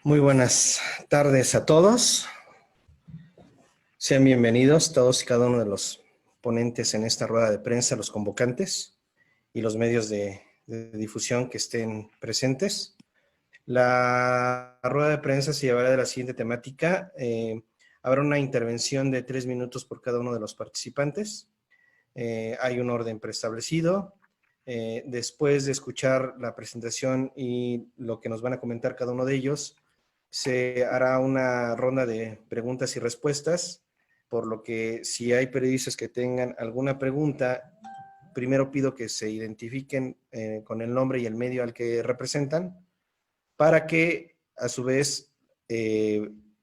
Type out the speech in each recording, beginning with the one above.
Muy buenas tardes a todos. Sean bienvenidos todos y cada uno de los ponentes en esta rueda de prensa, los convocantes y los medios de difusión que estén presentes. La rueda de prensa se llevará de la siguiente temática. Habrá una intervención de 3 minutos por cada uno de los participantes. Hay un orden preestablecido. Después de escuchar la presentación y lo que nos van a comentar cada uno de ellos, se hará una ronda de preguntas y respuestas, por lo que si hay periodistas que tengan alguna pregunta, primero pido que se identifiquen con el nombre y el medio al que representan, para que a su vez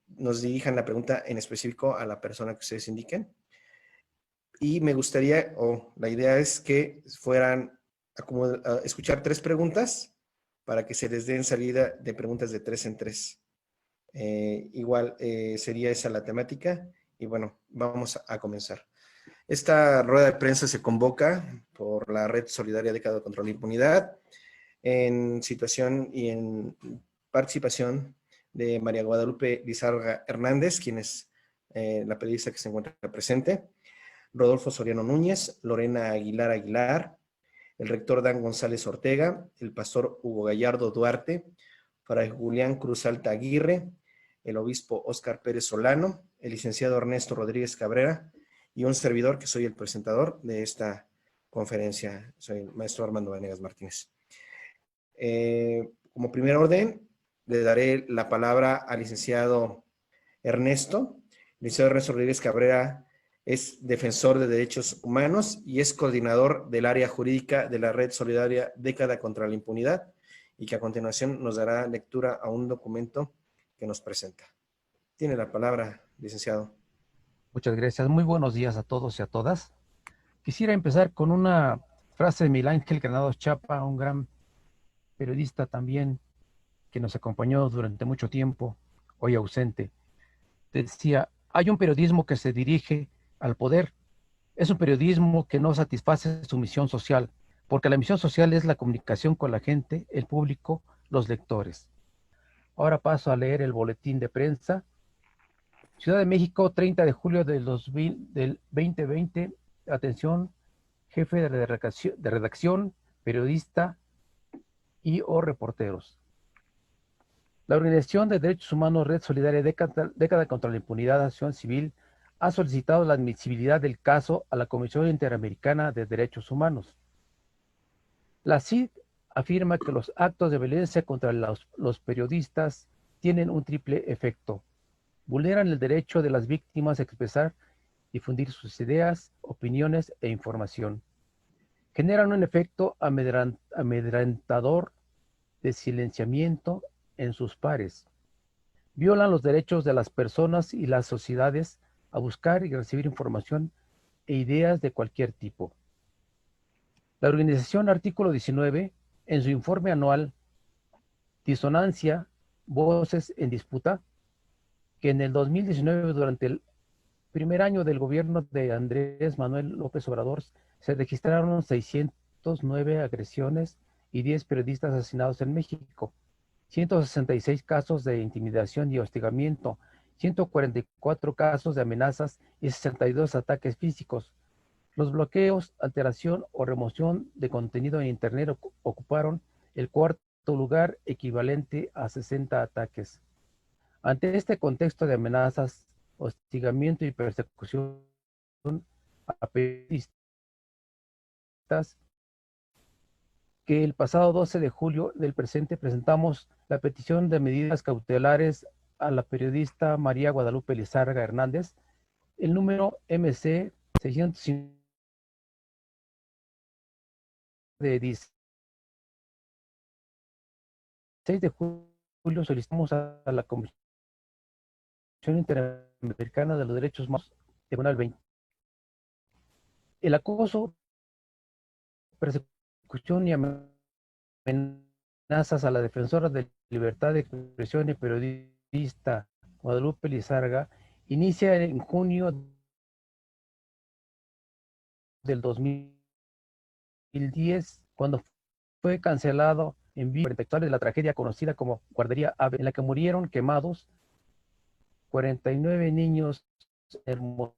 nos dirijan la pregunta en específico a la persona que ustedes indiquen. Y me gustaría, la idea es que fueran a escuchar 3 preguntas para que se les den salida de preguntas de 3 en 3. Igual sería esa la temática y bueno, vamos a comenzar. Esta rueda de prensa se convoca por la Red Solidaria Década contra la Impunidad en situación y en participación de María Guadalupe Lizarga Hernández, quien es la periodista que se encuentra presente, Rodolfo Soriano Núñez, Lorena Aguilar Aguilar, el rector Dan González Ortega, el pastor Hugo Gallardo Duarte, Fray Julián Cruz Alta Aguirre, el obispo Óscar Pérez Solano, el licenciado Ernesto Rodríguez Cabrera y un servidor que soy el presentador de esta conferencia, soy el maestro Armando Vanegas Martínez. Como primer orden, le daré la palabra al licenciado Ernesto. El licenciado Ernesto Rodríguez Cabrera es defensor de derechos humanos y es coordinador del área jurídica de la Red Solidaria Década contra la Impunidad, y que a continuación nos dará lectura a un documento que nos presenta. Tiene la palabra, licenciado. Muchas gracias. Muy buenos días a todos y a todas. Quisiera empezar con una frase de Miguel Ángel Granados Chapa, un gran periodista también que nos acompañó durante mucho tiempo, hoy ausente. Decía, hay un periodismo que se dirige al poder. Es un periodismo que no satisface su misión social, porque la misión social es la comunicación con la gente, el público, los lectores. Ahora paso a leer el boletín de prensa. Ciudad de México, 30 de julio del 2020. Atención, jefe de redacción, periodista y o reporteros. La Organización de Derechos Humanos Red Solidaria Década contra la Impunidad, Acción Civil, ha solicitado la admisibilidad del caso a la Comisión Interamericana de Derechos Humanos. La CID afirma que los actos de violencia contra los periodistas tienen un triple efecto. Vulneran el derecho de las víctimas a expresar, difundir sus ideas, opiniones e información. Generan un efecto amedrentador de silenciamiento en sus pares. Violan los derechos de las personas y las sociedades a buscar y recibir información e ideas de cualquier tipo. La organización Artículo 19, en su informe anual Disonancia, Voces en Disputa, que en el 2019, durante el primer año del gobierno de Andrés Manuel López Obrador, se registraron 609 agresiones y 10 periodistas asesinados en México, 166 casos de intimidación y hostigamiento, 144 casos de amenazas y 62 ataques físicos. Los bloqueos, alteración o remoción de contenido en Internet ocuparon el cuarto lugar, equivalente a 60 ataques. Ante este contexto de amenazas, hostigamiento y persecución a periodistas, que el pasado 12 de julio del presente presentamos la petición de medidas cautelares a la periodista María Guadalupe Lizarga Hernández, el número MC 605 de 16 de julio. Solicitamos a la Comisión Interamericana de los Derechos Humanos, Tribunal 20. El acoso, persecución y amenazas a la defensora de libertad de expresión y periodista Guadalupe Lizarga inicia en junio del 2010, cuando fue cancelado en vivo intelectuales de la tragedia conocida como Guardería Ave, en la que murieron quemados 49 niños en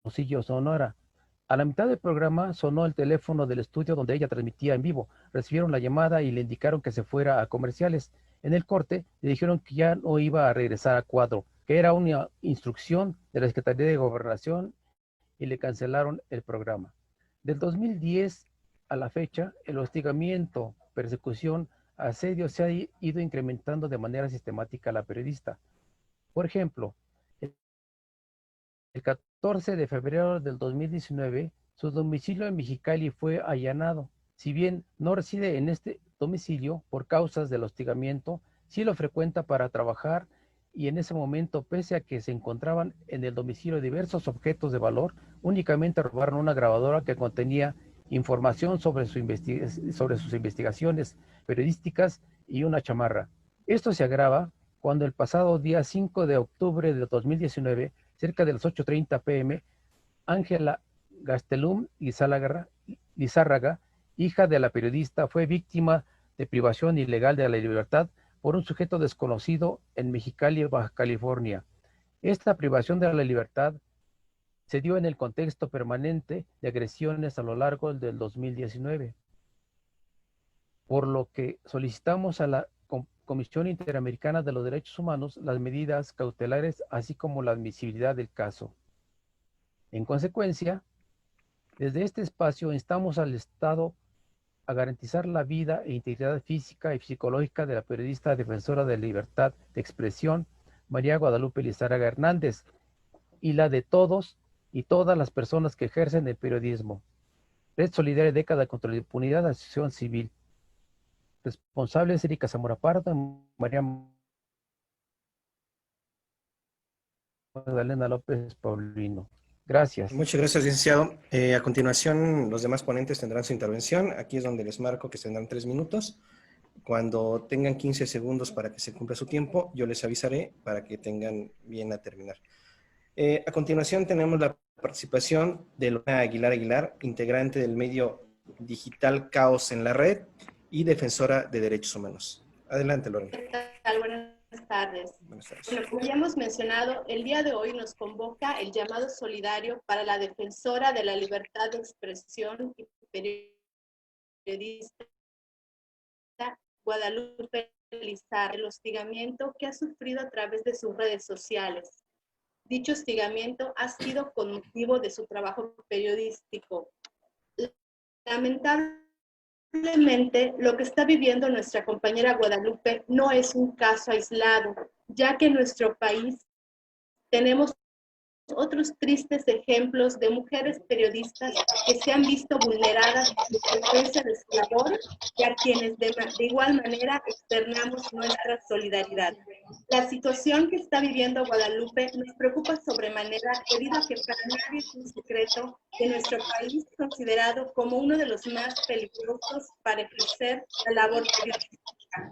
Hermosillo, Sonora. A la mitad del programa sonó el teléfono del estudio donde ella transmitía en vivo. Recibieron la llamada y le indicaron que se fuera a comerciales. En el corte le dijeron que ya no iba a regresar a cuadro, que era una instrucción de la Secretaría de Gobernación, y le cancelaron el programa. Del 2010 a la fecha, el hostigamiento, persecución, asedio se ha ido incrementando de manera sistemática a la periodista. Por ejemplo, el 14 de febrero del 2019, su domicilio en Mexicali fue allanado. Si bien no reside en este domicilio por causas del hostigamiento, sí lo frecuenta para trabajar, y en ese momento, pese a que se encontraban en el domicilio diversos objetos de valor, únicamente robaron una grabadora que contenía información sobre sus investigaciones periodísticas y una chamarra. Esto se agrava cuando el pasado día 5 de octubre de 2019, cerca de las 8:30 p.m., Ángela Gastelum Lizárraga, hija de la periodista, fue víctima de privación ilegal de la libertad por un sujeto desconocido en Mexicali, Baja California. Esta privación de la libertad se dio en el contexto permanente de agresiones a lo largo del 2019, por lo que solicitamos a la Comisión Interamericana de los Derechos Humanos las medidas cautelares, así como la admisibilidad del caso. En consecuencia, desde este espacio instamos al Estado a garantizar la vida e integridad física y psicológica de la periodista defensora de la libertad de expresión, María Guadalupe Lizárraga Hernández, y la de todos y todas las personas que ejercen el periodismo. Red Solidaria Década contra la Impunidad, Asociación Civil. Responsables: Erika Zamora Pardo, María Magdalena López Paulino. Gracias. Muchas gracias, licenciado. A continuación, los demás ponentes tendrán su intervención. Aquí es donde les marco que tendrán 3 minutos. Cuando tengan 15 segundos para que se cumpla su tiempo, yo les avisaré para que tengan bien a terminar. A continuación tenemos la participación de Lorena Aguilar, integrante del medio digital Caos en la Red y defensora de derechos humanos. Adelante, Lorena. ¿Qué tal? Buenas tardes. Buenas tardes. Bueno, como ya hemos mencionado, el día de hoy nos convoca el llamado solidario para la defensora de la libertad de expresión y periodista Guadalupe Lizárraga, el hostigamiento que ha sufrido a través de sus redes sociales. Dicho hostigamiento ha sido con motivo de su trabajo periodístico. Lamentablemente, lo que está viviendo nuestra compañera Guadalupe no es un caso aislado, ya que en nuestro país tenemos otros tristes ejemplos de mujeres periodistas que se han visto vulneradas en la defensa de su labor, y a quienes de igual manera externamos nuestra solidaridad. La situación que está viviendo Guadalupe nos preocupa sobremanera, debido a que para nadie es un secreto que nuestro país es considerado como uno de los más peligrosos para ejercer la labor periodística.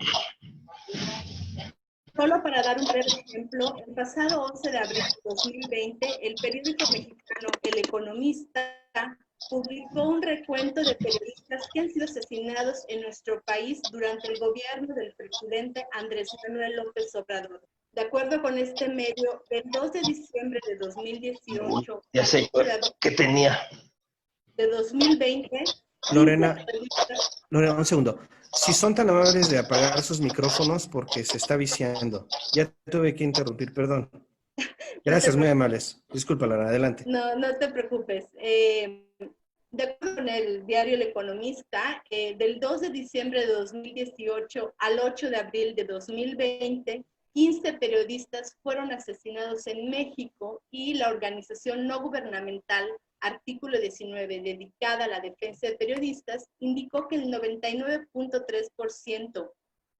Solo para dar un breve ejemplo, el pasado 11 de abril de 2020, el periódico mexicano El Economista publicó un recuento de periodistas que han sido asesinados en nuestro país durante el gobierno del presidente Andrés Manuel López Obrador. De acuerdo con este medio, el 2 de diciembre de 2018, ya sé qué tenía. De 2020, Lorena, un segundo. Si son tan amables de apagar sus micrófonos porque se está viciando. Ya tuve que interrumpir, perdón. Gracias, muy amables. Disculpa, Lorena, adelante. No te preocupes. De acuerdo con el diario El Economista, del 2 de diciembre de 2018 al 8 de abril de 2020, 15 periodistas fueron asesinados en México, y la organización no gubernamental Artículo 19, dedicada a la defensa de periodistas, indicó que el 99.3%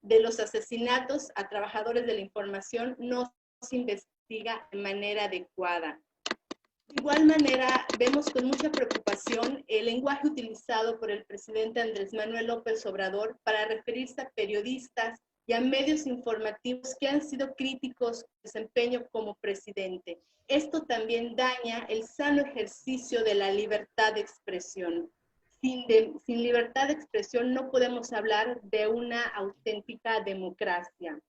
de los asesinatos a trabajadores de la información no se investiga de manera adecuada. De igual manera, vemos con mucha preocupación el lenguaje utilizado por el presidente Andrés Manuel López Obrador para referirse a periodistas y a medios informativos que han sido críticos de su desempeño como presidente. Esto también daña el sano ejercicio de la libertad de expresión. sin libertad de expresión no podemos hablar de una auténtica democracia.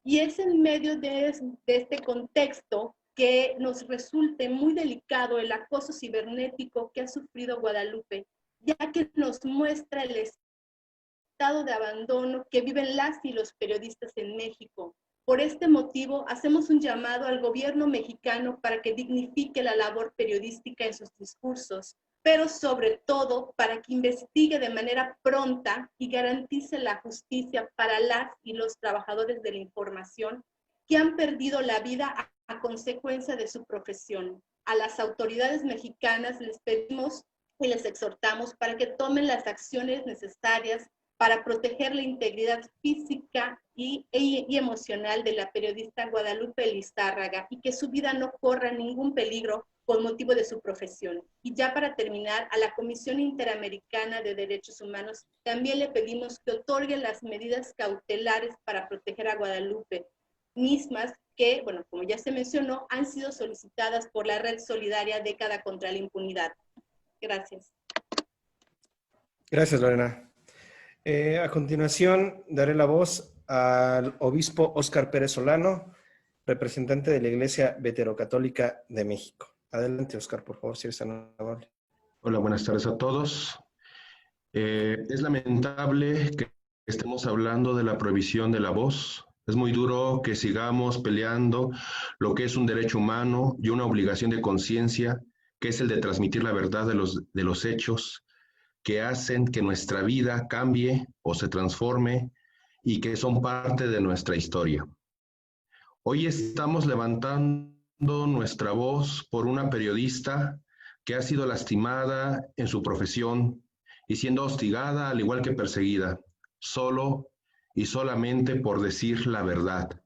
Y es en medio de este contexto que nos resulte muy delicado el acoso cibernético que ha sufrido Guadalupe, ya que nos muestra el estado de abandono que viven las y los periodistas en México. Por este motivo, hacemos un llamado al gobierno mexicano para que dignifique la labor periodística en sus discursos, pero sobre todo para que investigue de manera pronta y garantice la justicia para las y los trabajadores de la información que han perdido la vida a consecuencia de su profesión. A las autoridades mexicanas les pedimos y les exhortamos para que tomen las acciones necesarias para proteger la integridad física y emocional de la periodista Guadalupe Lizárraga y que su vida no corra ningún peligro con motivo de su profesión. Y ya para terminar, a la Comisión Interamericana de Derechos Humanos también le pedimos que otorgue las medidas cautelares para proteger a Guadalupe, mismas que, bueno, como ya se mencionó, han sido solicitadas por la Red Solidaria Década contra la Impunidad. Gracias. Gracias, Lorena. A continuación, daré la voz al obispo Óscar Pérez Solano, representante de la Iglesia Veterocatólica de México. Adelante, Óscar, por favor, si eres tan amable. Hola, buenas tardes a todos. Es lamentable que estemos hablando de la prohibición de la voz. Es muy duro que sigamos peleando lo que es un derecho humano y una obligación de conciencia, que es el de transmitir la verdad de los hechos que hacen que nuestra vida cambie o se transforme y que son parte de nuestra historia. Hoy estamos levantando nuestra voz por una periodista que ha sido lastimada en su profesión y siendo hostigada al igual que perseguida, solo y solamente por decir la verdad.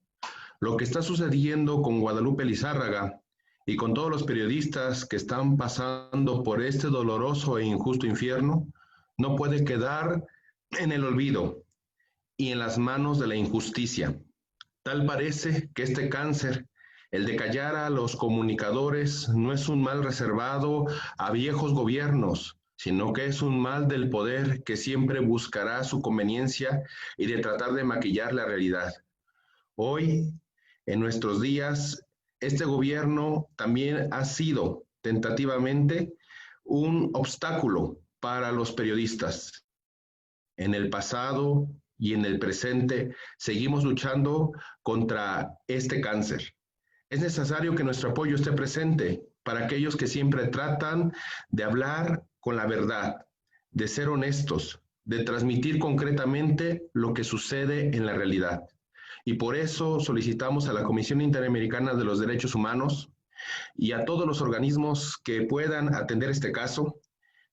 Lo que está sucediendo con Guadalupe Lizárraga y con todos los periodistas que están pasando por este doloroso e injusto infierno no puede quedar en el olvido y en las manos de la injusticia. Tal parece que este cáncer, el de callar a los comunicadores, no es un mal reservado a viejos gobiernos, sino que es un mal del poder que siempre buscará su conveniencia y de tratar de maquillar la realidad. Hoy, en nuestros días, este gobierno también ha sido tentativamente un obstáculo para los periodistas. En el pasado y en el presente seguimos luchando contra este cáncer. Es necesario que nuestro apoyo esté presente para aquellos que siempre tratan de hablar con la verdad, de ser honestos, de transmitir concretamente lo que sucede en la realidad. Y por eso solicitamos a la Comisión Interamericana de los Derechos Humanos y a todos los organismos que puedan atender este caso,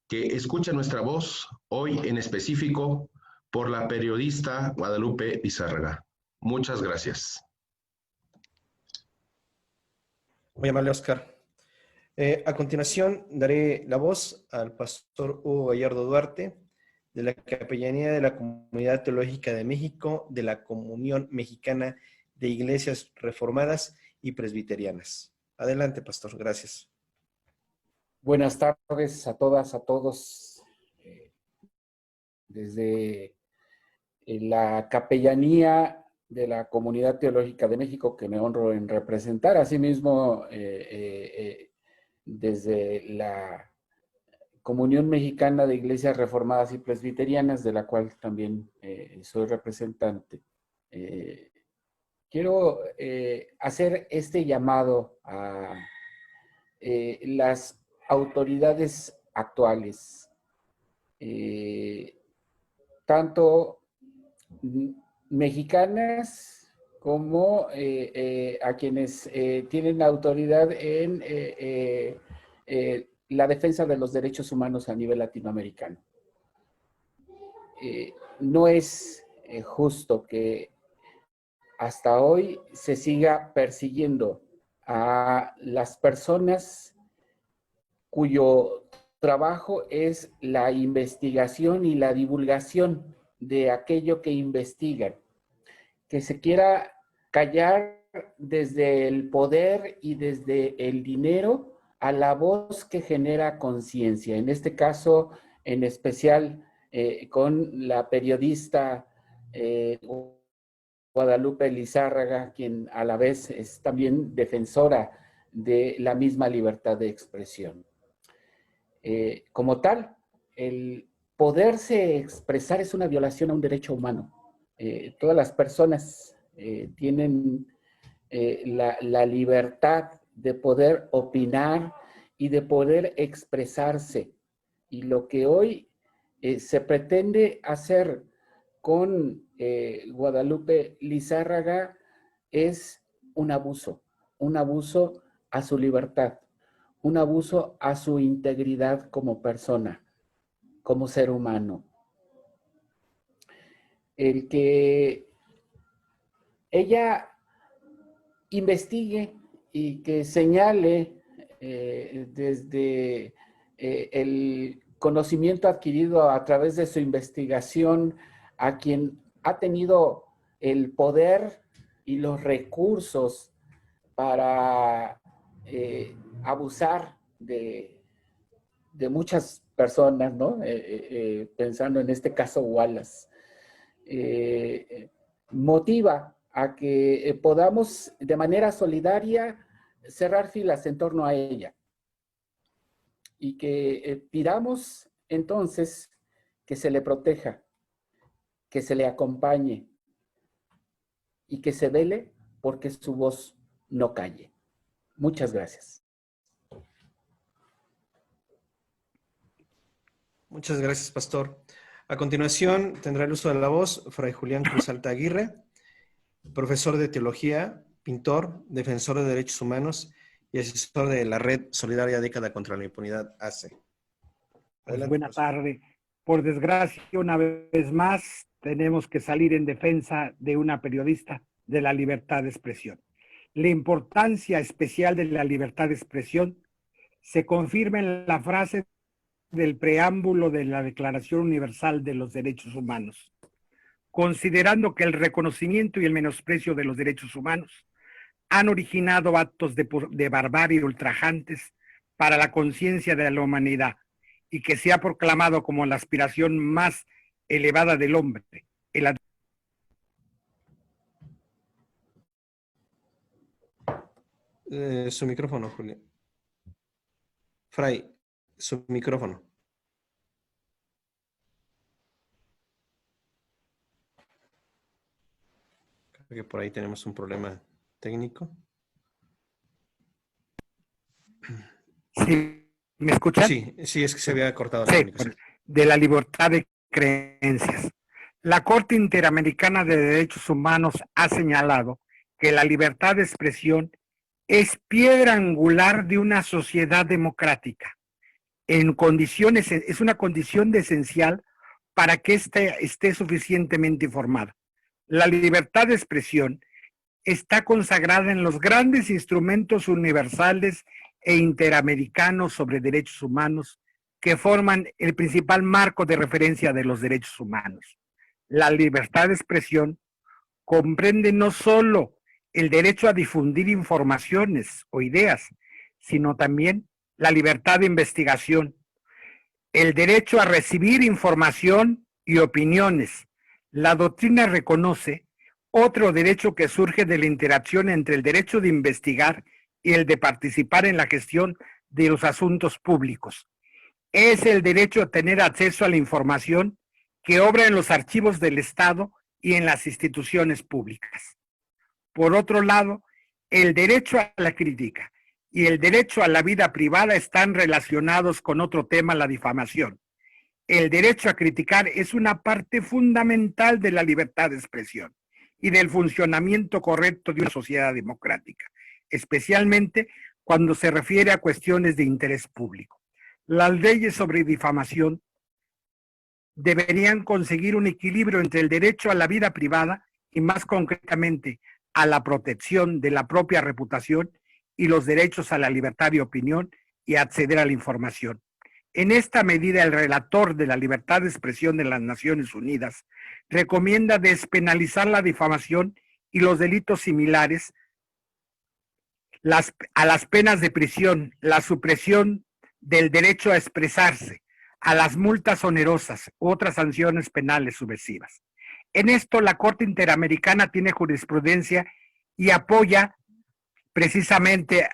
que escuchen nuestra voz, hoy en específico, por la periodista Guadalupe Lizárraga. Muchas gracias. Muy amable, Óscar. A continuación, daré la voz al pastor Hugo Gallardo Duarte, de la Capellanía de la Comunidad Teológica de México, de la Comunión Mexicana de Iglesias Reformadas y Presbiterianas. Adelante, pastor. Gracias. Buenas tardes a todas, a todos. Desde la Capellanía de la Comunidad Teológica de México, que me honro en representar, asimismo desde la Comunión Mexicana de Iglesias Reformadas y Presbiterianas, de la cual también soy representante. Quiero hacer este llamado a las autoridades actuales, tanto mexicanas como a quienes tienen autoridad en la defensa de los derechos humanos a nivel latinoamericano. No es justo que hasta hoy se siga persiguiendo a las personas cuyo trabajo es la investigación y la divulgación de aquello que investigan. Que se quiera callar desde el poder y desde el dinero a la voz que genera conciencia. En este caso, en especial con la periodista Guadalupe Lizárraga, quien a la vez es también defensora de la misma libertad de expresión. Como tal, el poderse expresar es una violación a un derecho humano. Todas las personas tienen la libertad de poder opinar y de poder expresarse. Y lo que hoy se pretende hacer con Guadalupe Lizárraga es un abuso a su libertad, un abuso a su integridad como persona, como ser humano. El que ella investigue y que señale desde el conocimiento adquirido a través de su investigación a quien ha tenido el poder y los recursos para abusar de muchas personas, ¿no? Pensando en este caso Wallace, motiva a que podamos de manera solidaria cerrar filas en torno a ella y que pidamos entonces que se le proteja, que se le acompañe y que se vele porque su voz no calle. Muchas gracias. Muchas gracias, Pastor. A continuación tendrá el uso de la voz Fray Julián Cruz Alta Aguirre, profesor de teología, pintor, defensor de derechos humanos y asesor de la Red Solidaria Década contra la Impunidad AC. Adelante, buena tarde. Por desgracia, una vez más, tenemos que salir en defensa de una periodista, de la libertad de expresión. La importancia especial de la libertad de expresión se confirma en la frase del preámbulo de la Declaración Universal de los Derechos Humanos. Considerando que el reconocimiento y el menosprecio de los derechos humanos han originado actos de barbarie ultrajantes para la conciencia de la humanidad y que se ha proclamado como la aspiración más elevada del hombre, su micrófono, Julio. Fray, su micrófono. Creo que por ahí tenemos un problema técnico. ¿Sí? ¿Me escuchan? Sí, es que se había cortado la comunicación. De la libertad de creencias. La Corte Interamericana de Derechos Humanos ha señalado que la libertad de expresión es piedra angular de una sociedad democrática. Es una condición esencial para que éste esté suficientemente informada. La libertad de expresión está consagrada en los grandes instrumentos universales e interamericanos sobre derechos humanos que forman el principal marco de referencia de los derechos humanos. La libertad de expresión comprende no solo el derecho a difundir informaciones o ideas, sino también la libertad de investigación, el derecho a recibir información y opiniones. La doctrina reconoce otro derecho que surge de la interacción entre el derecho de investigar y el de participar en la gestión de los asuntos públicos. Es el derecho a tener acceso a la información que obra en los archivos del Estado y en las instituciones públicas. Por otro lado, el derecho a la crítica y el derecho a la vida privada están relacionados con otro tema, la difamación. El derecho a criticar es una parte fundamental de la libertad de expresión y del funcionamiento correcto de una sociedad democrática, especialmente cuando se refiere a cuestiones de interés público. Las leyes sobre difamación deberían conseguir un equilibrio entre el derecho a la vida privada y más concretamente a la protección de la propia reputación y los derechos a la libertad de opinión y a acceder a la información. En esta medida, el relator de la libertad de expresión de las Naciones Unidas recomienda despenalizar la difamación y los delitos similares a las penas de prisión, la supresión del derecho a expresarse, a las multas onerosas, otras sanciones penales subversivas. En esto, la Corte Interamericana tiene jurisprudencia y apoya precisamente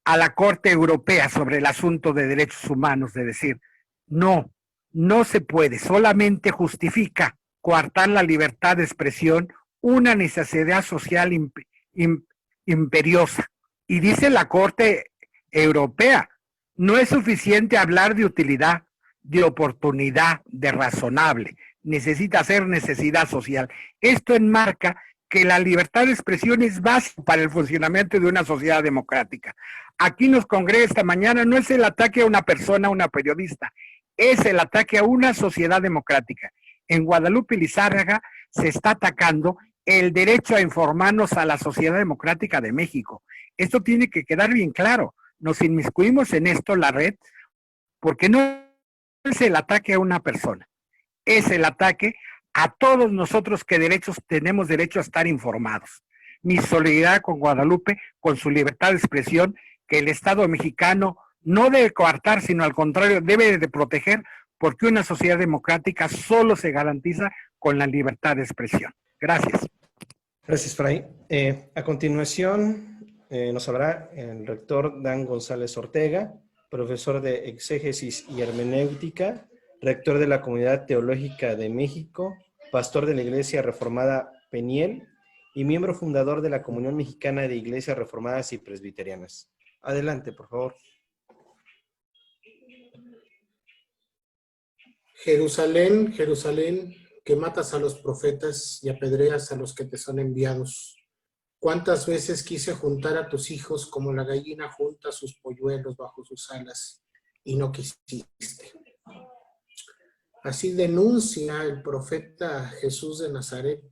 a la Corte Europea sobre el asunto de derechos humanos, de decir, no se puede, solamente justifica coartar la libertad de expresión una necesidad social imperiosa. Y dice la Corte Europea, no es suficiente hablar de utilidad, de oportunidad, de razonable, necesita ser necesidad social. Esto enmarca que la libertad de expresión es básica para el funcionamiento de una sociedad democrática. Aquí nos congrega esta mañana no es el ataque a una persona, a una periodista, es el ataque a una sociedad democrática. En Guadalupe Lizárraga se está atacando el derecho a informarnos a la sociedad democrática de México. Esto tiene que quedar bien claro. Nos inmiscuimos en esto, la red, porque no es el ataque a una persona, es el ataque a todos nosotros que tenemos derecho a estar informados. Mi solidaridad con Guadalupe, con su libertad de expresión, que el Estado mexicano no debe coartar, sino al contrario, debe de proteger, porque una sociedad democrática solo se garantiza con la libertad de expresión. Gracias. Gracias, Fray. A continuación nos hablará el rector Dan González Ortega, profesor de Exégesis y Hermenéutica, rector de la Comunidad Teológica de México, pastor de la Iglesia Reformada Peniel y miembro fundador de la Comunión Mexicana de Iglesias Reformadas y Presbiterianas. Adelante, por favor. Jerusalén, Jerusalén, que matas a los profetas y apedreas a los que te son enviados. ¿Cuántas veces quise juntar a tus hijos como la gallina junta sus polluelos bajo sus alas y no quisiste? Así denuncia el profeta Jesús de Nazaret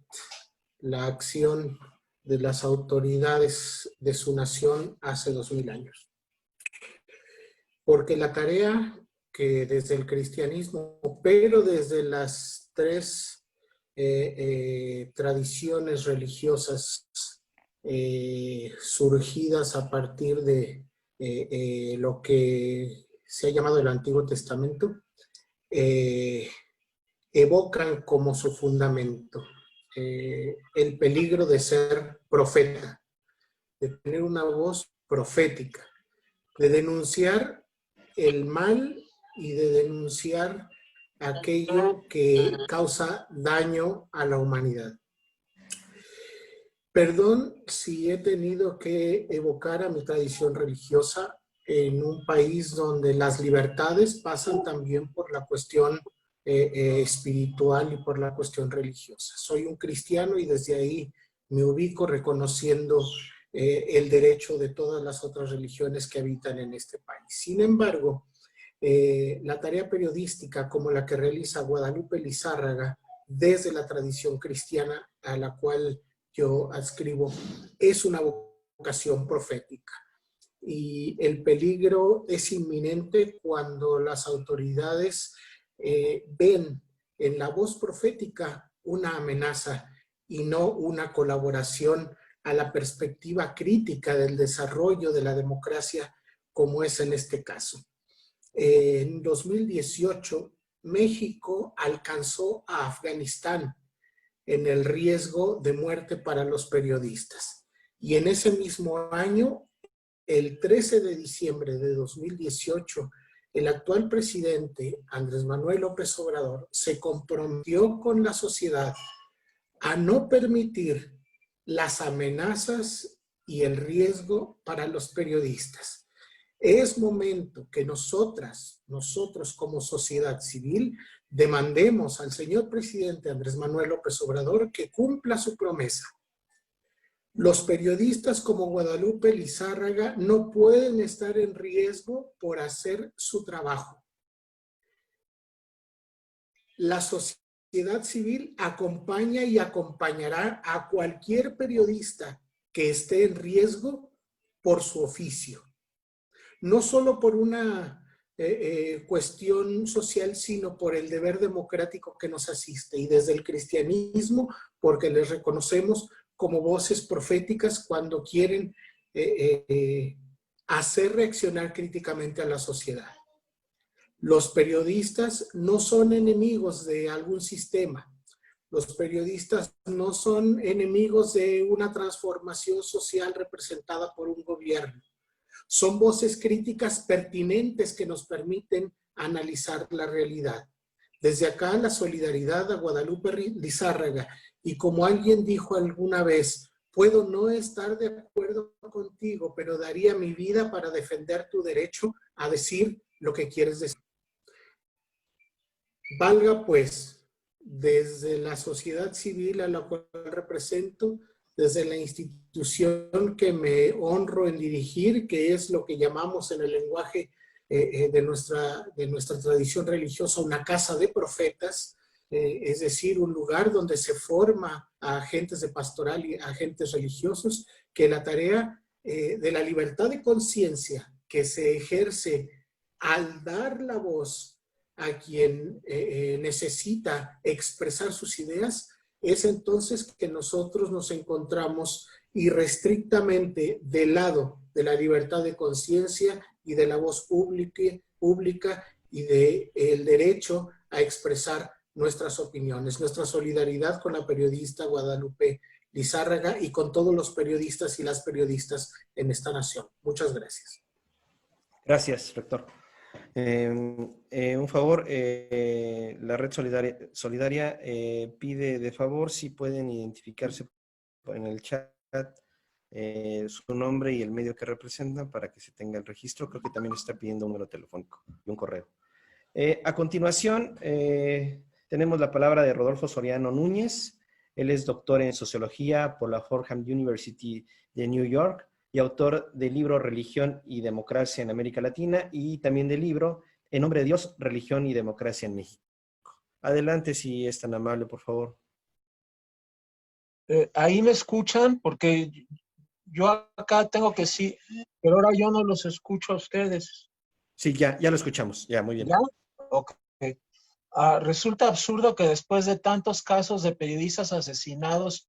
la acción de las autoridades de su nación hace 2000 años. Porque la tarea que desde el cristianismo, pero desde las tres tradiciones religiosas surgidas a partir de lo que se ha llamado el Antiguo Testamento, evocan como su fundamento el peligro de ser profeta, de tener una voz profética, de denunciar el mal y de denunciar aquello que causa daño a la humanidad. Perdón si he tenido que evocar a mi tradición religiosa en un país donde las libertades pasan también por la cuestión espiritual y por la cuestión religiosa. Soy un cristiano y desde ahí me ubico reconociendo el derecho de todas las otras religiones que habitan en este país. Sin embargo, la tarea periodística como la que realiza Guadalupe Lizárraga desde la tradición cristiana a la cual yo adscribo es una vocación profética. Y el peligro es inminente cuando las autoridades ven en la voz profética una amenaza y no una colaboración a la perspectiva crítica del desarrollo de la democracia como es en este caso. En 2018, México alcanzó a Afganistán en el riesgo de muerte para los periodistas. Y en ese mismo año, el 13 de diciembre de 2018, el actual presidente, Andrés Manuel López Obrador, se comprometió con la sociedad a no permitir las amenazas y el riesgo para los periodistas. Es momento que nosotros como sociedad civil, demandemos al señor presidente Andrés Manuel López Obrador que cumpla su promesa. Los periodistas como Guadalupe Lizárraga no pueden estar en riesgo por hacer su trabajo. La sociedad civil acompaña y acompañará a cualquier periodista que esté en riesgo por su oficio. No solo por una cuestión social, sino por el deber democrático que nos asiste. Y desde el cristianismo, porque les reconocemos como voces proféticas cuando quieren hacer reaccionar críticamente a la sociedad. Los periodistas no son enemigos de algún sistema. Los periodistas no son enemigos de una transformación social representada por un gobierno. Son voces críticas pertinentes que nos permiten analizar la realidad. Desde acá la solidaridad a Guadalupe Lizárraga, y como alguien dijo alguna vez, puedo no estar de acuerdo contigo, pero daría mi vida para defender tu derecho a decir lo que quieres decir. Valga pues, desde la sociedad civil a la cual represento, desde la institución que me honro en dirigir, que es lo que llamamos en el lenguaje de nuestra tradición religiosa una casa de profetas, es decir, un lugar donde se forma a agentes de pastoral y agentes religiosos, que la tarea de la libertad de conciencia que se ejerce al dar la voz a quien necesita expresar sus ideas, es entonces que nosotros nos encontramos irrestrictamente del lado de la libertad de conciencia y de la voz pública y del derecho a expresar nuestras opiniones. Nuestra solidaridad con la periodista Guadalupe Lizárraga y con todos los periodistas y las periodistas en esta nación. Muchas gracias. Gracias, rector. Un favor, la Red Solidaria pide de favor si pueden identificarse en el chat su nombre y el medio que representan para que se tenga el registro. Creo que también está pidiendo un número telefónico y un correo. A continuación, tenemos la palabra de Rodolfo Soriano Núñez. Él es doctor en Sociología por la Fordham University de New York y autor del libro Religión y Democracia en América Latina y también del libro En nombre de Dios, Religión y Democracia en México. Adelante, si es tan amable, por favor. Ahí me escuchan porque yo acá tengo que sí, pero ahora yo no los escucho a ustedes. Sí, ya lo escuchamos. Ya, muy bien. ¿Ya? Ok. Resulta absurdo que después de tantos casos de periodistas asesinados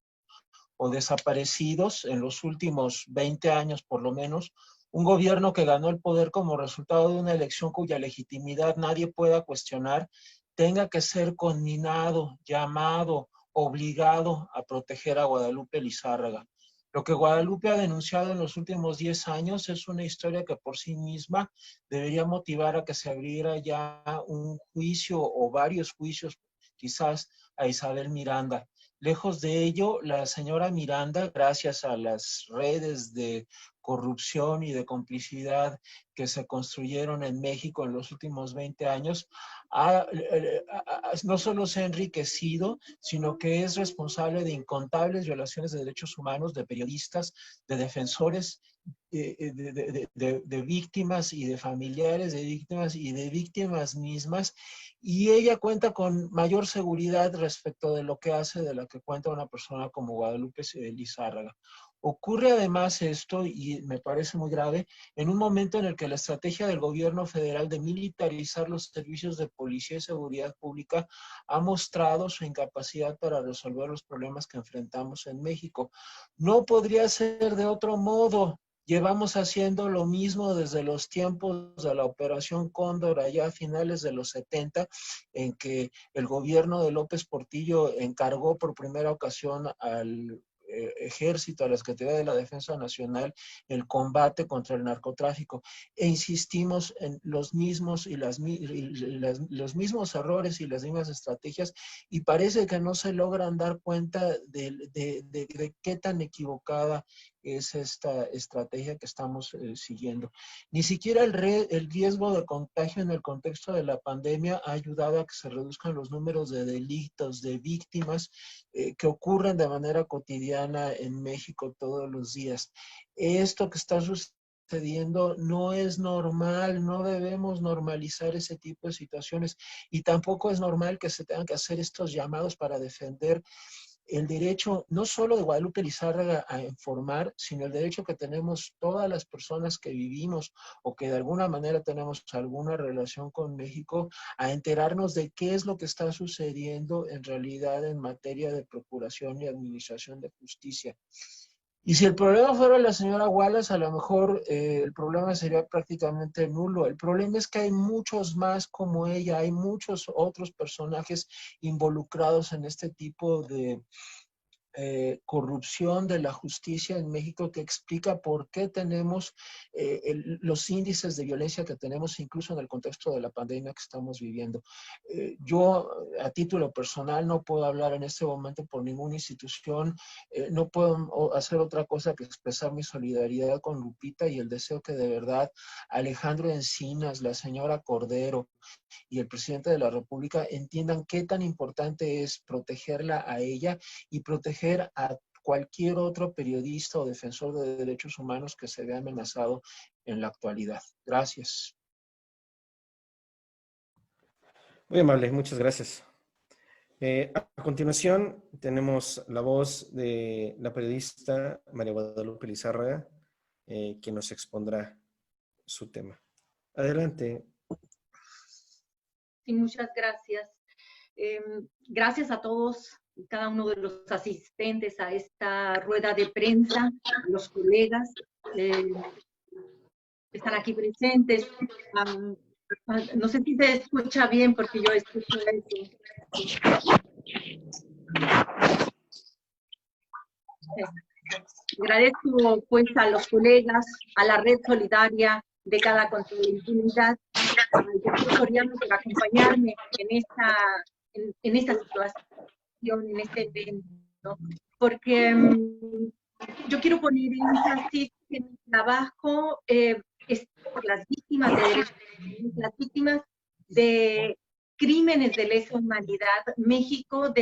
o desaparecidos en los últimos 20 años por lo menos, un gobierno que ganó el poder como resultado de una elección cuya legitimidad nadie pueda cuestionar, tenga que ser conminado, llamado, obligado a proteger a Guadalupe Lizárraga. Lo que Guadalupe ha denunciado en los últimos 10 años es una historia que por sí misma debería motivar a que se abriera ya un juicio o varios juicios, quizás, a Isabel Miranda. Lejos de ello, la señora Miranda, gracias a las redes de corrupción y de complicidad que se construyeron en México en los últimos 20 años, no solo se ha enriquecido, sino que es responsable de incontables violaciones de derechos humanos, de periodistas, de defensores, de víctimas y de familiares de víctimas y de víctimas mismas, y ella cuenta con mayor seguridad respecto de lo que hace de la que cuenta una persona como Guadalupe Lizárraga. Ocurre además esto, y me parece muy grave, en un momento en el que la estrategia del gobierno federal de militarizar los servicios de policía y seguridad pública ha mostrado su incapacidad para resolver los problemas que enfrentamos en México. No podría ser de otro modo. Llevamos haciendo lo mismo desde los tiempos de la Operación Cóndor, allá a finales de los 70, en que el gobierno de López Portillo encargó por primera ocasión al Ejército, a la Secretaría de la Defensa Nacional, el combate contra el narcotráfico. E insistimos en los mismos los mismos errores y las mismas estrategias, y parece que no se logran dar cuenta de qué tan equivocada es esta estrategia que estamos siguiendo. Ni siquiera el riesgo de contagio en el contexto de la pandemia ha ayudado a que se reduzcan los números de delitos, de víctimas que ocurren de manera cotidiana en México todos los días. Esto que está sucediendo no es normal, no debemos normalizar ese tipo de situaciones, y tampoco es normal que se tengan que hacer estos llamados para defender el derecho no solo de Guadalupe Lizárraga a informar, sino el derecho que tenemos todas las personas que vivimos o que de alguna manera tenemos alguna relación con México a enterarnos de qué es lo que está sucediendo en realidad en materia de procuración y administración de justicia. Y si el problema fuera la señora Wallace, a lo mejor el problema sería prácticamente nulo. El problema es que hay muchos más como ella, hay muchos otros personajes involucrados en este tipo de corrupción de la justicia en México, que explica por qué tenemos los índices de violencia que tenemos, incluso en el contexto de la pandemia que estamos viviendo. Yo, a título personal, no puedo hablar en este momento por ninguna institución, no puedo hacer otra cosa que expresar mi solidaridad con Lupita y el deseo que de verdad Alejandro Encinas, la señora Cordero y el presidente de la República entiendan qué tan importante es protegerla a ella y proteger a cualquier otro periodista o defensor de derechos humanos que se vea amenazado en la actualidad. Gracias. Muy amable, muchas gracias. A continuación tenemos la voz de la periodista María Guadalupe Lizárraga, quien nos expondrá su tema. Adelante. Sí, muchas gracias. Gracias a todos y cada uno de los asistentes a esta rueda de prensa, a los colegas que están aquí presentes. No sé si se escucha bien porque yo escucho eso. Agradezco pues a los colegas, a la Red Solidaria Década contra la Impunidad, al doctor Soriano por acompañarme en esta situación, en este evento, porque yo quiero poner énfasis en mi trabajo por las víctimas de derechos humanos, las víctimas de crímenes de lesa humanidad. México,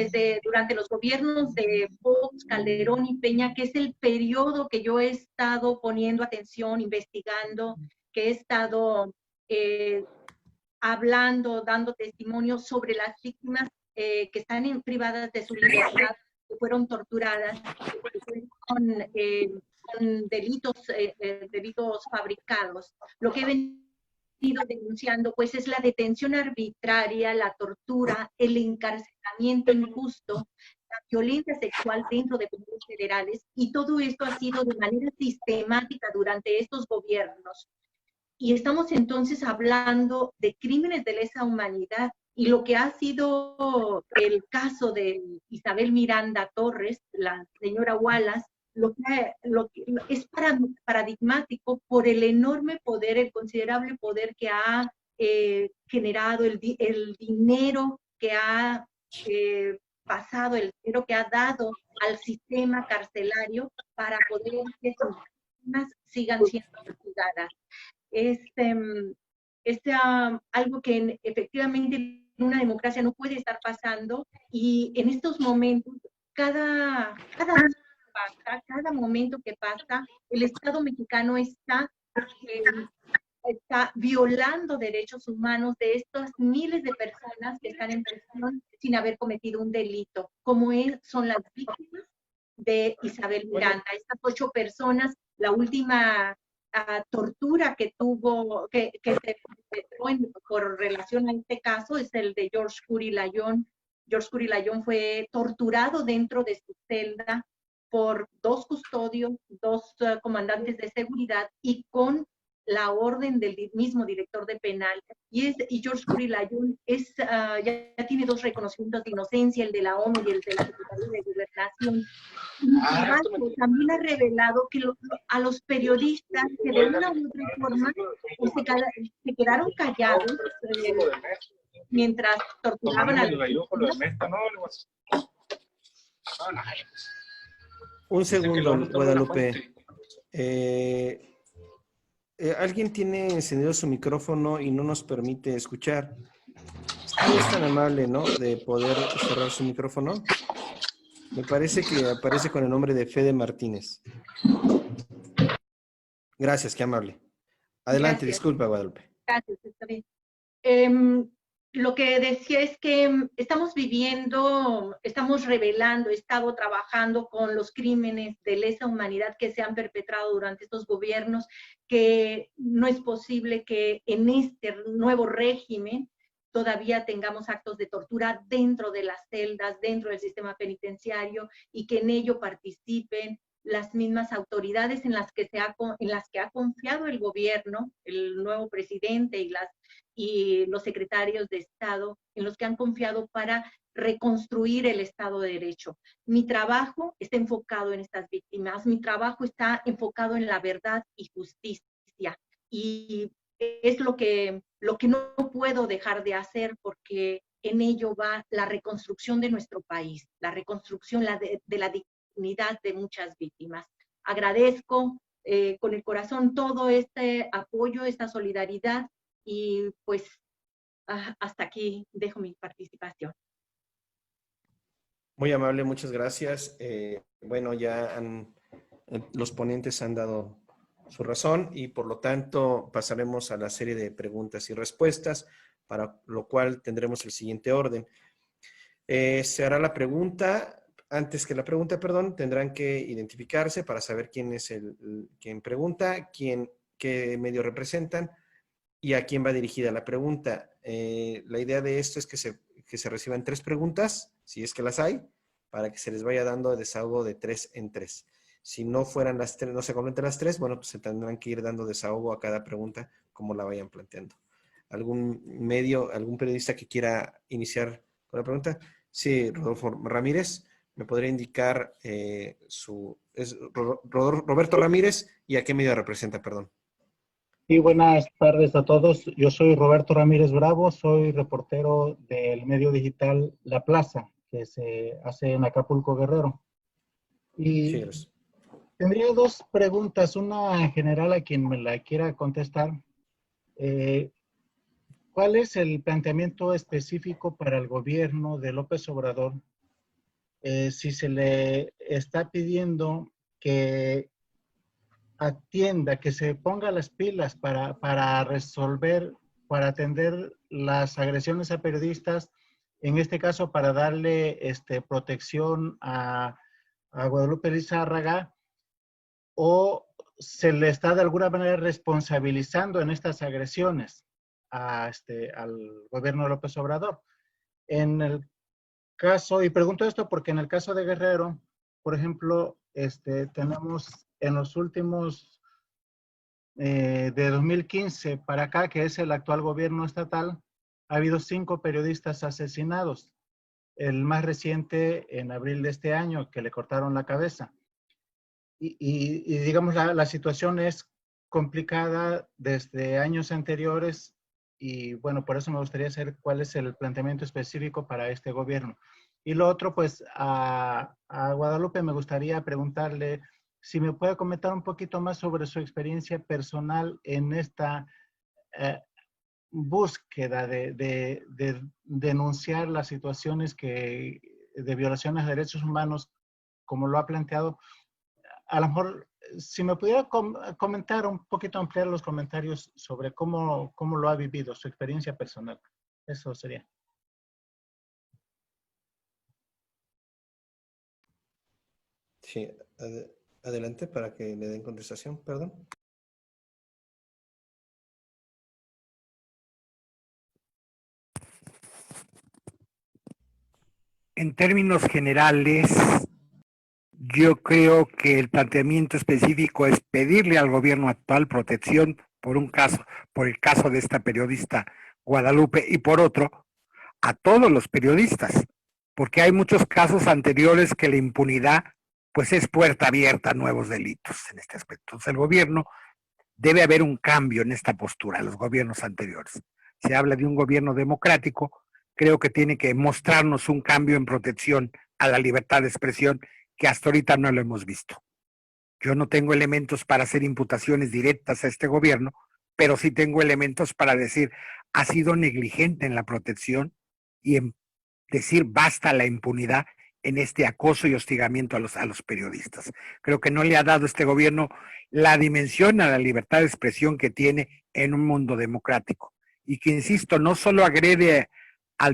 durante los gobiernos de Fox, Calderón y Peña, que es el periodo que yo he estado poniendo atención, investigando, que he estado hablando, dando testimonio sobre las víctimas que están privadas de su libertad, que fueron torturadas, que fueron con delitos fabricados. Lo que he venido denunciando pues es la detención arbitraria, la tortura, el encarcelamiento injusto, la violencia sexual dentro de penales federales, y todo esto ha sido de manera sistemática durante estos gobiernos. Y estamos entonces hablando de crímenes de lesa humanidad, y lo que ha sido el caso de Isabel Miranda Torres, la señora Wallace, lo que es paradigmático por el enorme poder, el considerable poder que ha generado, el dinero que ha pasado, el dinero que ha dado al sistema carcelario para poder que sus víctimas sigan siendo juzgadas. Es algo que efectivamente en una democracia no puede estar pasando, y en estos momentos, cada momento que pasa, el Estado mexicano está violando derechos humanos de estas miles de personas que están en prisión sin haber cometido un delito, como son las víctimas de Isabel Miranda. Estas 8 personas, la última tortura que tuvo, que se por relación a este caso, es el de George Curry Layón. George Curry Layón fue torturado dentro de su celda por 2 custodios, 2 comandantes de seguridad, y con la orden del mismo director de penal. Y George Curry Layón ya tiene 2 reconocimientos de inocencia, el de la ONU y el de la Secretaría de Gobernación. Y también ha revelado que a los periodistas que de una u otra forma se quedaron callados mientras torturaban a los... Un segundo, Guadalupe. Alguien tiene encendido su micrófono y no nos permite escuchar. Es tan amable, ¿no?, de poder cerrar su micrófono. Me parece que aparece con el nombre de Fede Martínez. Gracias, qué amable. Adelante, gracias. Disculpa, Guadalupe. Gracias, está bien. Lo que decía es que estamos revelando, he estado trabajando con los crímenes de lesa humanidad que se han perpetrado durante estos gobiernos, que no es posible que en este nuevo régimen todavía tengamos actos de tortura dentro de las celdas, dentro del sistema penitenciario, y que en ello participen las mismas autoridades en las que ha confiado el gobierno, el nuevo presidente y los secretarios de Estado, en los que han confiado para reconstruir el Estado de Derecho. Mi trabajo está enfocado en estas víctimas, mi trabajo está enfocado en la verdad y justicia, y es lo que no puedo dejar de hacer, porque en ello va la reconstrucción de nuestro país, la reconstrucción de la dignidad de muchas víctimas. Agradezco con el corazón todo este apoyo, esta solidaridad, y pues hasta aquí dejo mi participación. Muy amable, muchas gracias. Bueno, ya los ponentes han dado su razón y por lo tanto pasaremos a la serie de preguntas y respuestas, para lo cual tendremos el siguiente orden. Se hará la pregunta. Antes que la pregunta, perdón, tendrán que identificarse para saber quién es quien pregunta, qué medio representan y a quién va dirigida la pregunta. La idea de esto es que se reciban 3 preguntas, si es que las hay, para que se les vaya dando desahogo de 3 en 3. Si no fueran las 3, no se completan las 3, bueno, pues se tendrán que ir dando desahogo a cada pregunta como la vayan planteando. ¿Algún medio, algún periodista que quiera iniciar con la pregunta? Sí, Rodolfo Ramírez. ¿Me podría indicar Roberto Ramírez y a qué medio representa, perdón? Sí, buenas tardes a todos. Yo soy Roberto Ramírez Bravo, soy reportero del medio digital La Plaza, que se hace en Acapulco, Guerrero. Y sí, tendría 2 preguntas, una general a quien me la quiera contestar. ¿Cuál es el planteamiento específico para el gobierno de López Obrador si se le está pidiendo que atienda, que se ponga las pilas para resolver, para atender las agresiones a periodistas, en este caso para darle protección a Guadalupe Lizárraga, o se le está de alguna manera responsabilizando en estas agresiones al gobierno de López Obrador? En el caso, y pregunto esto porque en el caso de Guerrero, por ejemplo, tenemos en los últimos, de 2015 para acá, que es el actual gobierno estatal, ha habido 5 periodistas asesinados. El más reciente en abril de este año, que le cortaron la cabeza. Y digamos, la situación es complicada desde años anteriores, y bueno, por eso me gustaría saber cuál es el planteamiento específico para este gobierno. Y lo otro, pues a Guadalupe me gustaría preguntarle si me puede comentar un poquito más sobre su experiencia personal en esta búsqueda de denunciar las situaciones de violaciones de derechos humanos, como lo ha planteado. A lo mejor, si me pudiera comentar un poquito, ampliar los comentarios sobre cómo lo ha vivido, su experiencia personal. Eso sería. Sí, adelante para que le den contestación, perdón. En términos generales, yo creo que el planteamiento específico es pedirle al gobierno actual protección por el caso de esta periodista Guadalupe, y por otro, a todos los periodistas, porque hay muchos casos anteriores que la impunidad pues es puerta abierta a nuevos delitos en este aspecto. Entonces el gobierno, debe haber un cambio en esta postura, los gobiernos anteriores. Se habla de un gobierno democrático, creo que tiene que mostrarnos un cambio en protección a la libertad de expresión que hasta ahorita no lo hemos visto. Yo no tengo elementos para hacer imputaciones directas a este gobierno, pero sí tengo elementos para decir, ha sido negligente en la protección y en decir basta la impunidad en este acoso y hostigamiento a los periodistas. Creo que no le ha dado este gobierno la dimensión a la libertad de expresión que tiene en un mundo democrático. Y que, insisto, no solo agrede a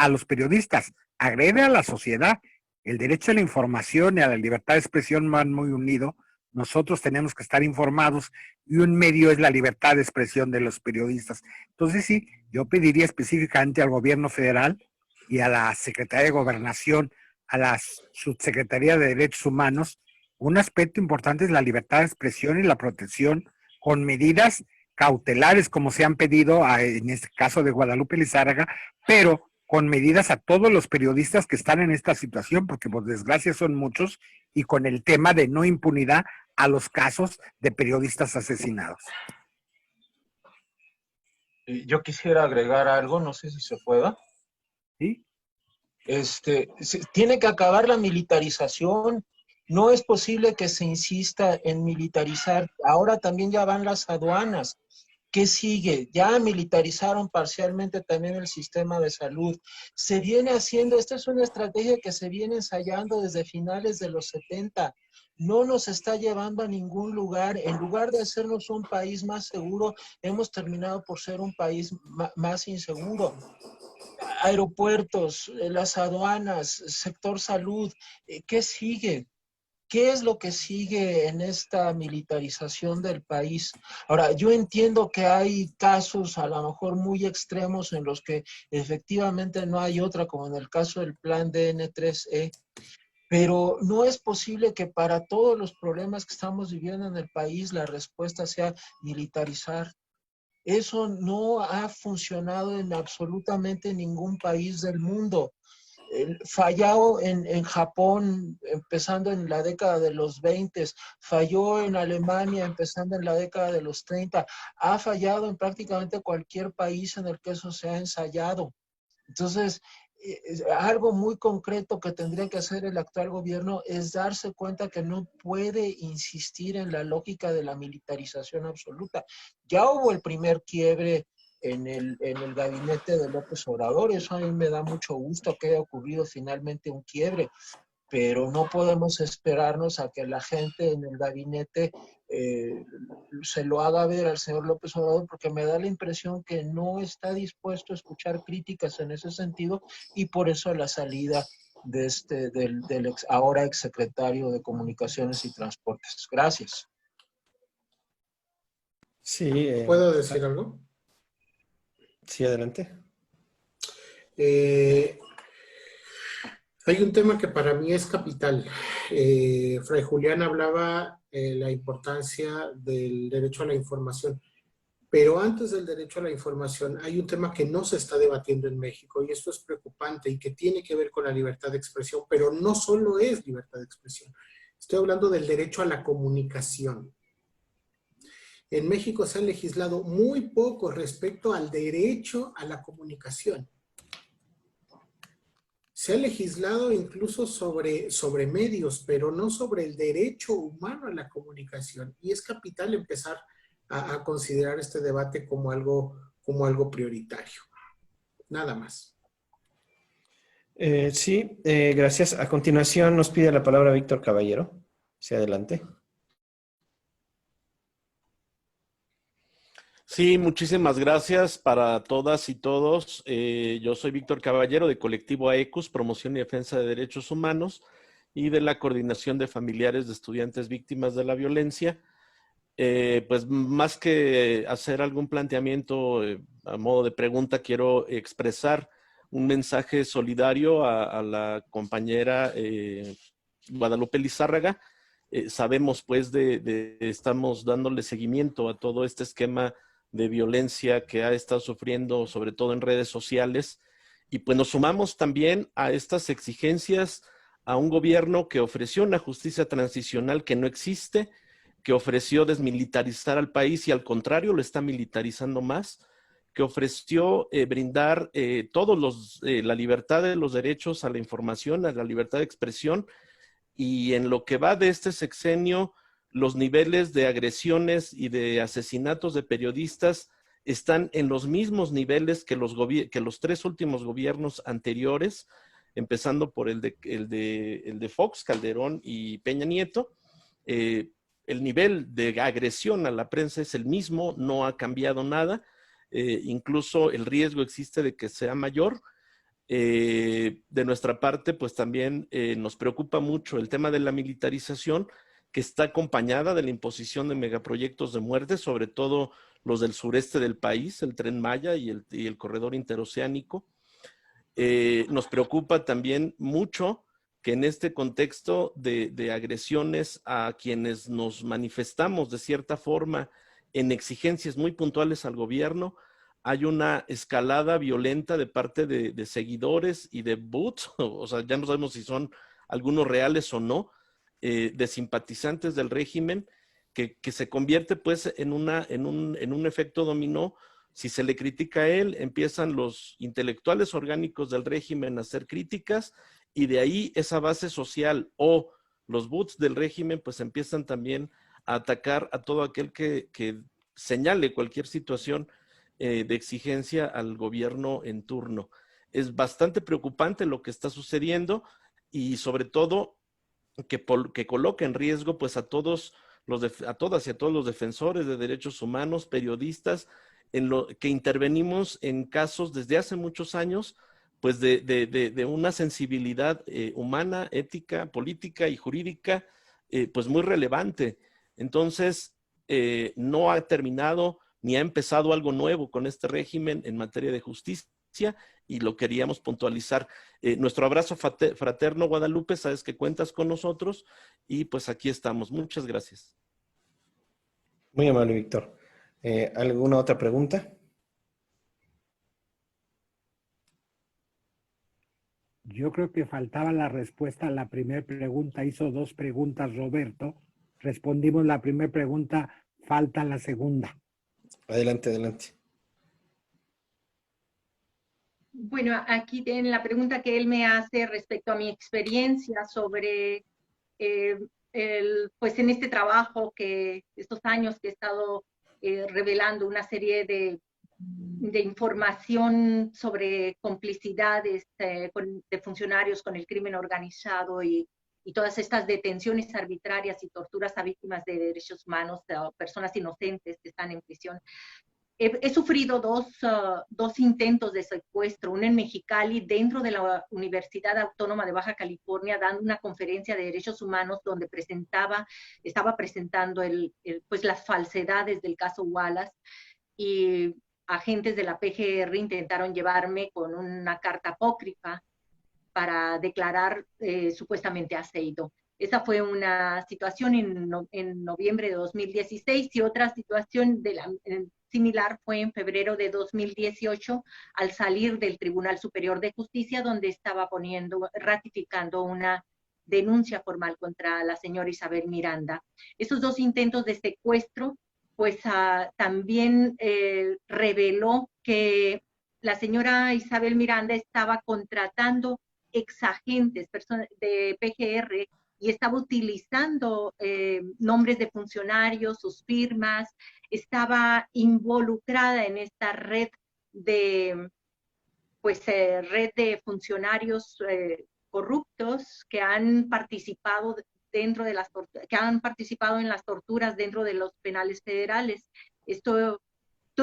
los periodistas, agrede a la sociedad. El derecho a la información y a la libertad de expresión van muy unidos. Nosotros tenemos que estar informados y un medio es la libertad de expresión de los periodistas. Entonces sí, yo pediría específicamente al gobierno federal y a la Secretaría de Gobernación, a la Subsecretaría de Derechos Humanos, Un aspecto importante es la libertad de expresión y la protección con medidas cautelares, como se han pedido en este caso de Guadalupe Lizárraga, pero con medidas a todos los periodistas que están en esta situación, porque por desgracia son muchos, y con el tema de no impunidad a los casos de periodistas asesinados. Yo quisiera agregar algo, no sé si se pueda. ¿Sí? Tiene que acabar la militarización. No es posible que se insista en militarizar. Ahora también ya van las aduanas. ¿Qué sigue? Ya militarizaron parcialmente también el sistema de salud. Se viene haciendo, esta es una estrategia que se viene ensayando desde finales de los 70. No nos está llevando a ningún lugar. En lugar de hacernos un país más seguro, hemos terminado por ser un país más inseguro. Aeropuertos, las aduanas, sector salud, ¿qué sigue? ¿Qué es lo que sigue en esta militarización del país? Ahora, yo entiendo que hay casos a lo mejor muy extremos en los que efectivamente no hay otra, como en el caso del plan DN3E, pero no es posible que para todos los problemas que estamos viviendo en el país la respuesta sea militarizar. Eso no ha funcionado en absolutamente ningún país del mundo. Falló en Japón empezando en la década de los 20, falló en Alemania empezando en la década de los 30, ha fallado en prácticamente cualquier país en el que eso se ha ensayado. Entonces, algo muy concreto que tendría que hacer el actual gobierno es darse cuenta que no puede insistir en la lógica de la militarización absoluta. Ya hubo el primer quiebre en el gabinete de López Obrador, eso a mí me da mucho gusto que haya ocurrido finalmente un quiebre, pero no podemos esperarnos a que la gente en el gabinete se lo haga ver al señor López Obrador, porque me da la impresión que no está dispuesto a escuchar críticas en ese sentido, y por eso la salida de del ahora exsecretario de Comunicaciones y Transportes. Gracias. Sí. ¿Puedo decir algo? Sí, adelante. Hay un tema que para mí es capital. Fray Julián hablaba de la importancia del derecho a la información, pero antes del derecho a la información hay un tema que no se está debatiendo en México, y esto es preocupante y que tiene que ver con la libertad de expresión, pero no solo es libertad de expresión. Estoy hablando del derecho a la comunicación. En México se ha legislado muy poco respecto al derecho a la comunicación. Se ha legislado incluso sobre medios, pero no sobre el derecho humano a la comunicación. Y es capital empezar a considerar este debate como algo prioritario. Nada más. Sí, gracias. A continuación nos pide la palabra Víctor Caballero. Sí, adelante. Sí, muchísimas gracias para todas y todos. Yo soy Víctor Caballero de Colectivo AECUS, Promoción y Defensa de Derechos Humanos, y de la Coordinación de Familiares de Estudiantes Víctimas de la Violencia. Pues más que hacer algún planteamiento a modo de pregunta, quiero expresar un mensaje solidario a la compañera Guadalupe Lizárraga. Sabemos pues estamos dándole seguimiento a todo este esquema de violencia que ha estado sufriendo, sobre todo en redes sociales, y pues nos sumamos también a estas exigencias a un gobierno que ofreció una justicia transicional que no existe, que ofreció desmilitarizar al país y al contrario lo está militarizando más, que ofreció brindar la libertad de los derechos a la información, a la libertad de expresión, y en lo que va de este sexenio, los niveles de agresiones y de asesinatos de periodistas están en los mismos niveles que los tres últimos gobiernos anteriores, empezando por el de Fox, Calderón y Peña Nieto. El nivel de agresión a la prensa es el mismo, no ha cambiado nada, incluso el riesgo existe de que sea mayor. De nuestra parte, pues también nos preocupa mucho el tema de la militarización, que está acompañada de la imposición de megaproyectos de muerte, sobre todo los del sureste del país, el Tren Maya y el corredor interoceánico. Nos preocupa también mucho que en este contexto de agresiones a quienes nos manifestamos de cierta forma en exigencias muy puntuales al gobierno, hay una escalada violenta de parte de seguidores y de bots, o sea, ya no sabemos si son algunos reales o no, de simpatizantes del régimen, que se convierte pues en un efecto dominó. Si se le critica a él, empiezan los intelectuales orgánicos del régimen a hacer críticas, y de ahí esa base social o los bots del régimen pues empiezan también a atacar a todo aquel que señale cualquier situación de exigencia al gobierno en turno. Es bastante preocupante lo que está sucediendo, y sobre todo que coloca en riesgo pues a todas y a todos los defensores de derechos humanos, periodistas, que intervenimos en casos desde hace muchos años, pues de una sensibilidad humana, ética, política y jurídica, pues muy relevante. Entonces, no ha terminado ni ha empezado algo nuevo con este régimen en materia de justicia, y lo queríamos puntualizar. Nuestro abrazo fraterno, Guadalupe, sabes que cuentas con nosotros, y pues aquí estamos. Muchas gracias. Muy amable, Víctor. ¿Alguna otra pregunta? Yo creo que faltaba la respuesta a la primera pregunta. Hizo 2 preguntas, Roberto. Respondimos la primera pregunta, falta la segunda. Adelante, adelante. Bueno, aquí en la pregunta que él me hace respecto a mi experiencia sobre, pues en este trabajo, estos años que he estado revelando una serie de información sobre complicidades de funcionarios con el crimen organizado y todas estas detenciones arbitrarias y torturas a víctimas de derechos humanos, personas inocentes que están en prisión. He sufrido dos intentos de secuestro, uno en Mexicali, dentro de la Universidad Autónoma de Baja California, dando una conferencia de derechos humanos donde estaba presentando pues las falsedades del caso Wallace, y agentes de la PGR intentaron llevarme con una carta apócrifa para declarar supuestamente aceido. Esa fue una situación en noviembre de 2016, y otra situación similar fue en febrero de 2018, al salir del Tribunal Superior de Justicia, donde estaba ratificando una denuncia formal contra la señora Isabel Miranda. Esos 2 intentos de secuestro, pues también reveló que la señora Isabel Miranda estaba contratando exagentes, personas de PGR, y estaba utilizando nombres de funcionarios, sus firmas, estaba involucrada en esta red de funcionarios corruptos que han participado que han participado en las torturas dentro de los penales federales. Todo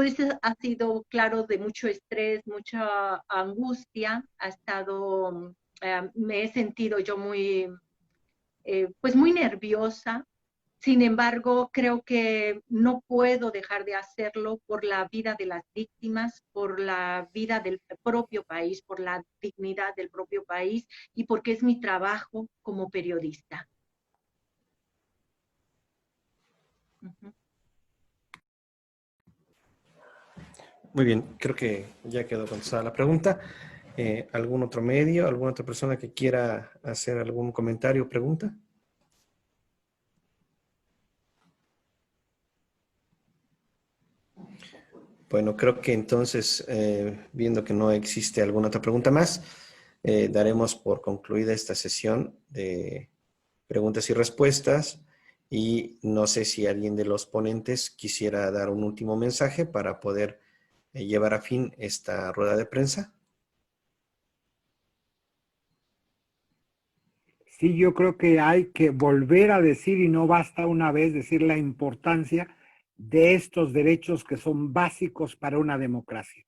esto ha sido, claro, de mucho estrés, mucha angustia. Me he sentido yo muy nerviosa. Sin embargo, creo que no puedo dejar de hacerlo por la vida de las víctimas, por la vida del propio país, por la dignidad del propio país, y porque es mi trabajo como periodista. Muy bien, creo que ya quedó contestada la pregunta. ¿Algún otro medio, alguna otra persona que quiera hacer algún comentario o pregunta? Bueno, creo que entonces, viendo que no existe alguna otra pregunta más, daremos por concluida esta sesión de preguntas y respuestas, y no sé si alguien de los ponentes quisiera dar un último mensaje para poder llevar a fin esta rueda de prensa. Sí, yo creo que hay que volver a decir, y no basta una vez decir, la importancia de estos derechos que son básicos para una democracia.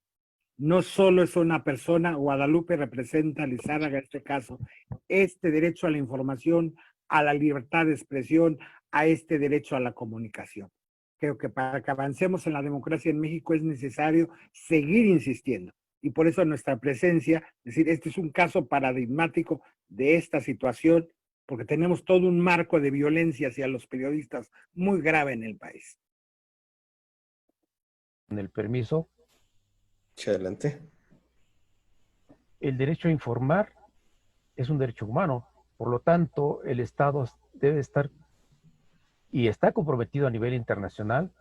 No solo es una persona, Guadalupe representa a Lizárraga en este caso, este derecho a la información, a la libertad de expresión, a este derecho a la comunicación. Creo que para que avancemos en la democracia en México es necesario seguir insistiendo y por eso nuestra presencia, es decir, este es un caso paradigmático de esta situación, porque tenemos todo un marco de violencia hacia los periodistas muy grave en el país. Con el permiso, Sí, adelante. el derecho a informar es un derecho humano, por lo tanto, el Estado debe estar y está comprometido a nivel internacional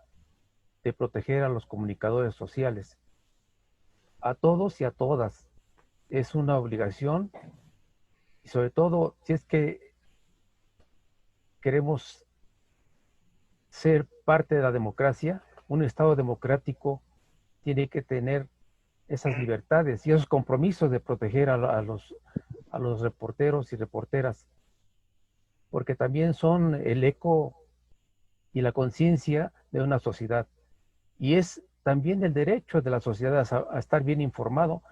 de proteger a los comunicadores sociales, a todos y a todas. Es una obligación y sobre todo si es que queremos ser parte de la democracia, un Estado democrático tiene que tener esas libertades y esos compromisos de proteger a los reporteros y reporteras, porque también son el eco y la conciencia de una sociedad. Y es también el derecho de la sociedad a estar bien informado,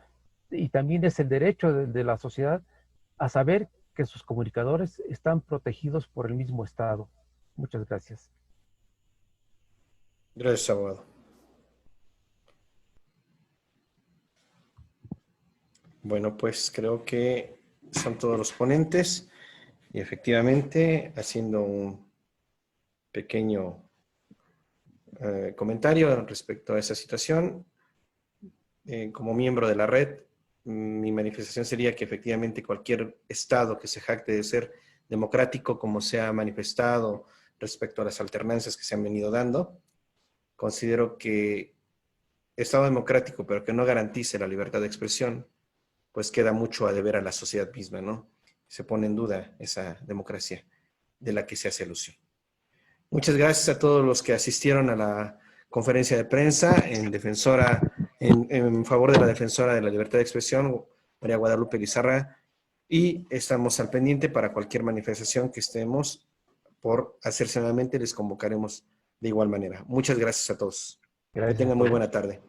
y también es el derecho de la sociedad a saber que sus comunicadores están protegidos por el mismo Estado. Muchas gracias. Gracias, abogado. Bueno, pues creo que son todos los ponentes y efectivamente, haciendo un pequeño comentario respecto a esa situación, como miembro de la red, mi manifestación sería que efectivamente cualquier Estado que se jacte de ser democrático, como se ha manifestado respecto a las alternancias que se han venido dando, considero que Estado democrático, pero que no garantice la libertad de expresión, pues queda mucho a deber a la sociedad misma, ¿no? Se pone en duda esa democracia de la que se hace alusión. Muchas gracias a todos los que asistieron a la conferencia de prensa en favor de la defensora de la libertad de expresión, María Guadalupe Lizarra, y estamos al pendiente para cualquier manifestación que estemos por hacerse nuevamente, les convocaremos de igual manera. Muchas gracias a todos. Gracias. Que tengan muy buena tarde.